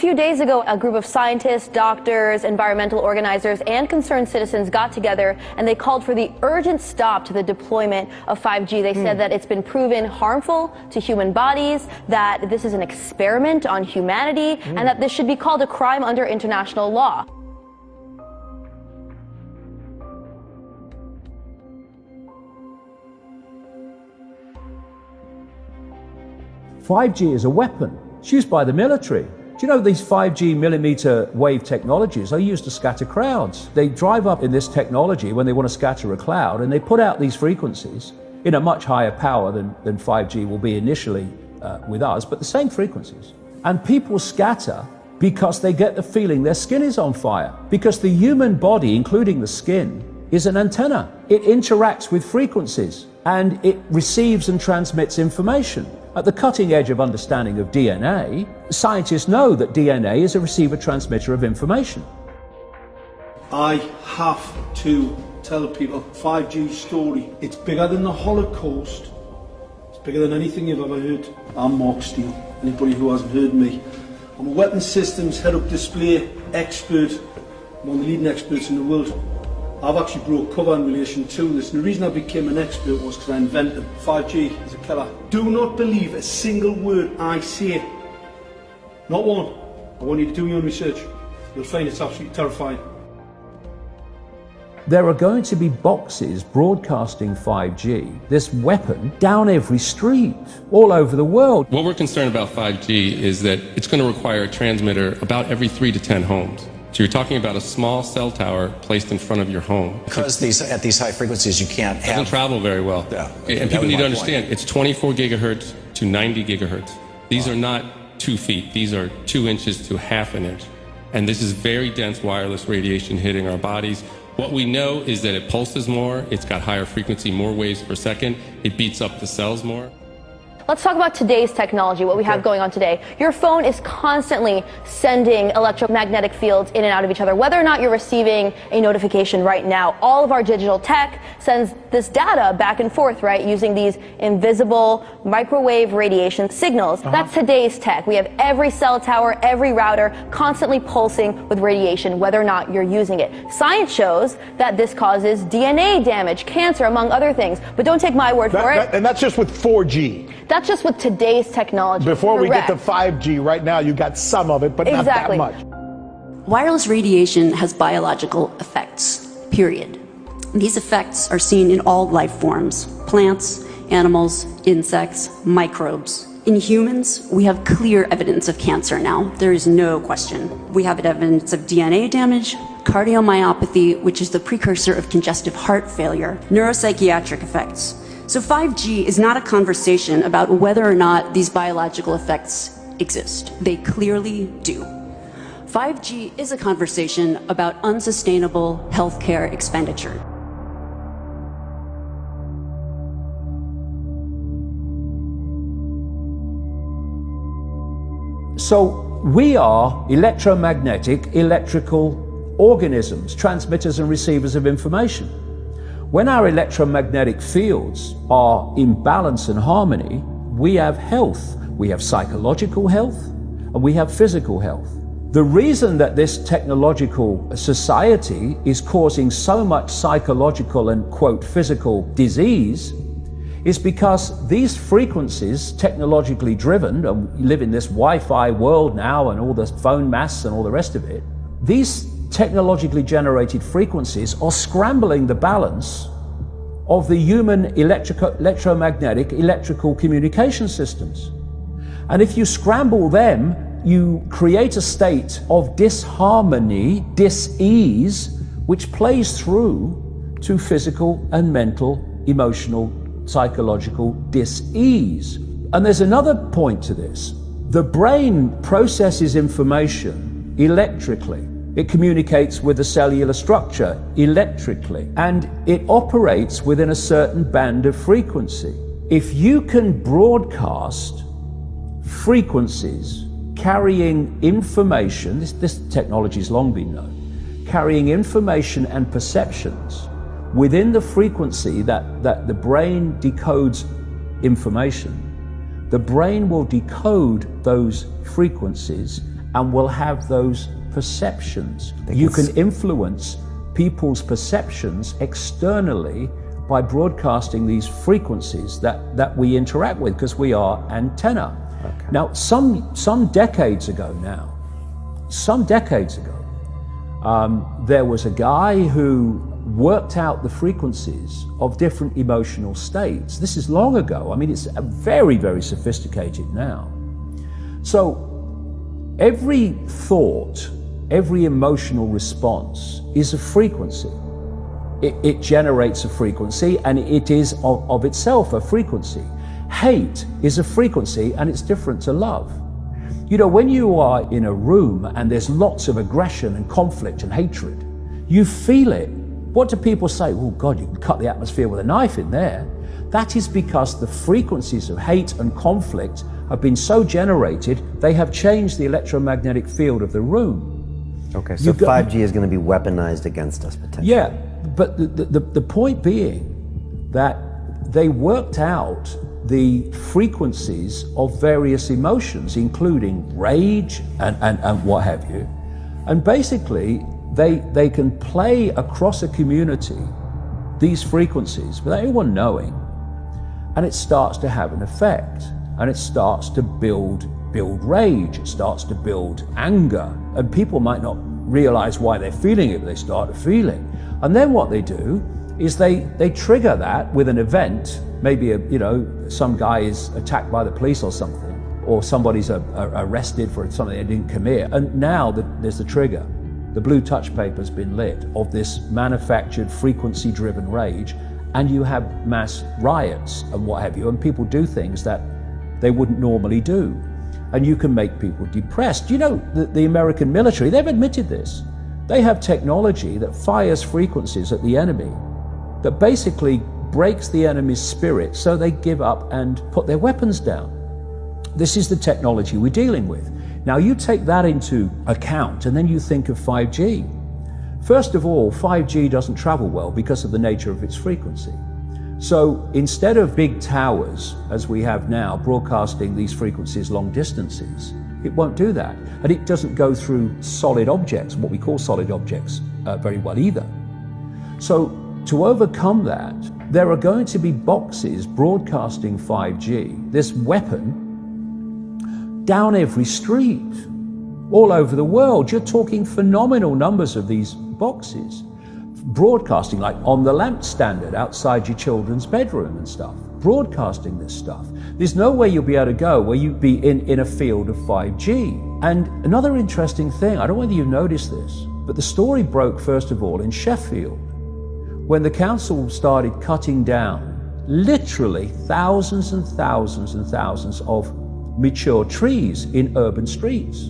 few days ago, a group of scientists, doctors, environmental organizers, and concerned citizens got together and they called for the urgent stop to the deployment of 5G. They said that it's been proven harmful to human bodies, that this is an experiment on humanity, and that this should be called a crime under international law. "5G is a weapon. It's used by the military. Do you know these 5G millimeter wave technologies are used to scatter crowds? They drive up in this technology when they want to scatter a cloud, and they put out these frequencies in a much higher power than 5G will be initially with us, but the same frequencies. And people scatter because they get the feeling their skin is on fire. Because the human body, including the skin, is an antenna. It interacts with frequencies and it receives and transmits information. At the cutting edge of understanding of DNA, scientists know that DNA is a receiver-transmitter of information. I have to tell people 5G story. It's bigger than the Holocaust. It's bigger than anything you've ever heard. I'm Mark Steele. Anybody who hasn't heard me. I'm a weapons systems head-up display expert. I'm one of the leading experts in the world. I've actually broke cover in relation to this, and the reason I became an expert was because I invented 5G as a killer. Do not believe a single word I say. Not one. I want you to do your own research. You'll find it's absolutely terrifying. There are going to be boxes broadcasting 5G, this weapon, down every street, all over the world. What we're concerned about 5G is that it's going to require a transmitter about every 3 to 10 homes. So you're talking about a small cell tower placed in front of your home. Because at these high frequencies you can't have... It doesn't travel very well. Yeah. And people need to understand, it's 24 gigahertz to 90 gigahertz. These are not 2 feet. These are 2 inches to half an inch. And this is very dense wireless radiation hitting our bodies. What we know is that it pulses more, it's got higher frequency, more waves per second, it beats up the cells more. Let's talk about today's technology, what we have going on today. Your phone is constantly sending electromagnetic fields in and out of each other. Whether or not you're receiving a notification right now, all of our digital tech sends this data back and forth, right, using these invisible microwave radiation signals. That's today's tech. We have every cell tower, every router constantly pulsing with radiation, whether or not you're using it. Science shows that this causes DNA damage, cancer, among other things. But don't take my word for it. And that's just with 4G. That's just with today's technology. Before we get to 5G, right now you got some of it, but not that much. Wireless radiation has biological effects, period. These effects are seen in all life forms: plants, animals, insects, microbes. In humans, we have clear evidence of cancer now. There is no question. We have evidence of DNA damage, cardiomyopathy, which is the precursor of congestive heart failure, neuropsychiatric effects. So 5G is not a conversation about whether or not these biological effects exist. They clearly do. 5G is a conversation about unsustainable healthcare expenditure. So we are electromagnetic, electrical organisms, transmitters and receivers of information. When our electromagnetic fields are in balance and harmony, we have health. We have psychological health and we have physical health. The reason that this technological society is causing so much psychological and, quote, physical disease is because these frequencies, technologically driven, and we live in this Wi-Fi world now and all the phone masts and all the rest of it, these technologically generated frequencies are scrambling the balance of the human electromagnetic electrical communication systems. And if you scramble them, you create a state of disharmony, dis-ease, which plays through to physical and mental, emotional, psychological dis-ease. And there's another point to this. The brain processes information electrically. It communicates with the cellular structure electrically, and it operates within a certain band of frequency. If you can broadcast frequencies carrying information, this technology has long been known, carrying information and perceptions within the frequency that the brain decodes information, the brain will decode those frequencies and will have those perceptions. You can influence people's perceptions externally by broadcasting these frequencies that we interact with, because we are antenna. Okay. Now, some decades ago, there was a guy who worked out the frequencies of different emotional states. This is long ago. I mean, it's very, very sophisticated now. So every thought, every emotional response is a frequency. It generates a frequency, and it is of itself a frequency. Hate is a frequency, and it's different to love. You know, when you are in a room and there's lots of aggression and conflict and hatred, you feel it. What do people say? Oh God, you can cut the atmosphere with a knife in there. That is because the frequencies of hate and conflict have been so generated, they have changed the electromagnetic field of the room. Okay, so 5G is going to be weaponized against us potentially. Yeah, but the point being that they worked out the frequencies of various emotions, including rage and what have you. And basically, they can play across a community these frequencies without anyone knowing. And it starts to have an effect. And it starts to build rage. It starts to build anger. And people might not realize why they're feeling it, but they start to feel it. And then what they do is they trigger that with an event. Maybe some guy is attacked by the police or something, or somebody's arrested for something they didn't commit. And now there's the trigger. The blue touch paper's been lit of this manufactured frequency-driven rage, and you have mass riots and what have you, and people do things that they wouldn't normally do. And you can make people depressed. You know, the American military, they've admitted this. They have technology that fires frequencies at the enemy that basically breaks the enemy's spirit so they give up and put their weapons down. This is the technology we're dealing with. Now you take that into account and then you think of 5G. First of all, 5G doesn't travel well because of the nature of its frequency. So instead of big towers, as we have now, broadcasting these frequencies long distances, it won't do that. And it doesn't go through solid objects, what we call solid objects, very well either. So to overcome that, there are going to be boxes broadcasting 5G, this weapon, down every street, all over the world. You're talking phenomenal numbers of these boxes, broadcasting like on the lamp standard outside your children's bedroom and stuff, broadcasting this stuff. There's nowhere you'll be able to go where you'd be in a field of 5G. And another interesting thing, I don't know whether you've noticed this, but the story broke first of all in Sheffield, when the council started cutting down literally thousands and thousands and thousands of mature trees in urban streets.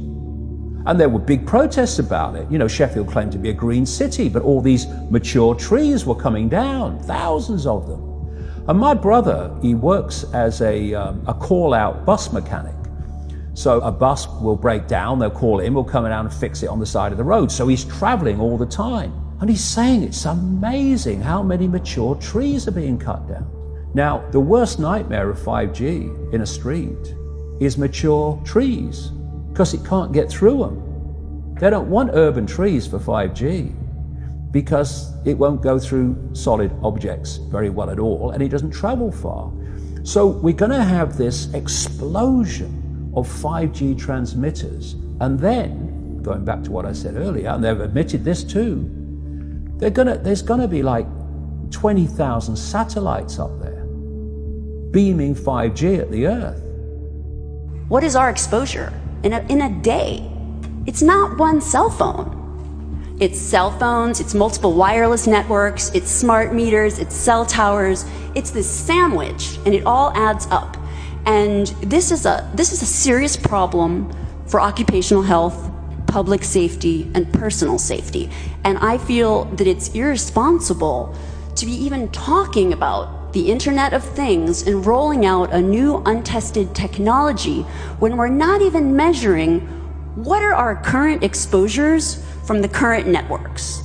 And there were big protests about it. You know, Sheffield claimed to be a green city, but all these mature trees were coming down, thousands of them. And my brother, he works as a call-out bus mechanic. So a bus will break down, they'll call him, he'll come down and fix it on the side of the road. So he's traveling all the time. And he's saying it's amazing how many mature trees are being cut down. Now, the worst nightmare of 5G in a street is mature trees, because it can't get through them. They don't want urban trees for 5G because it won't go through solid objects very well at all, and it doesn't travel far. So we're going to have this explosion of 5G transmitters, and then, going back to what I said earlier, and they've admitted this too, there's going to be like 20,000 satellites up there beaming 5G at the Earth. What is our exposure in a day? It's not one cell phone. It's cell phones, it's multiple wireless networks, it's smart meters, it's cell towers. It's this sandwich, and it all adds up. And this is a serious problem for occupational health, public safety, and personal safety. And I feel that it's irresponsible to be even talking about the Internet of Things and rolling out a new untested technology when we're not even measuring what are our current exposures from the current networks.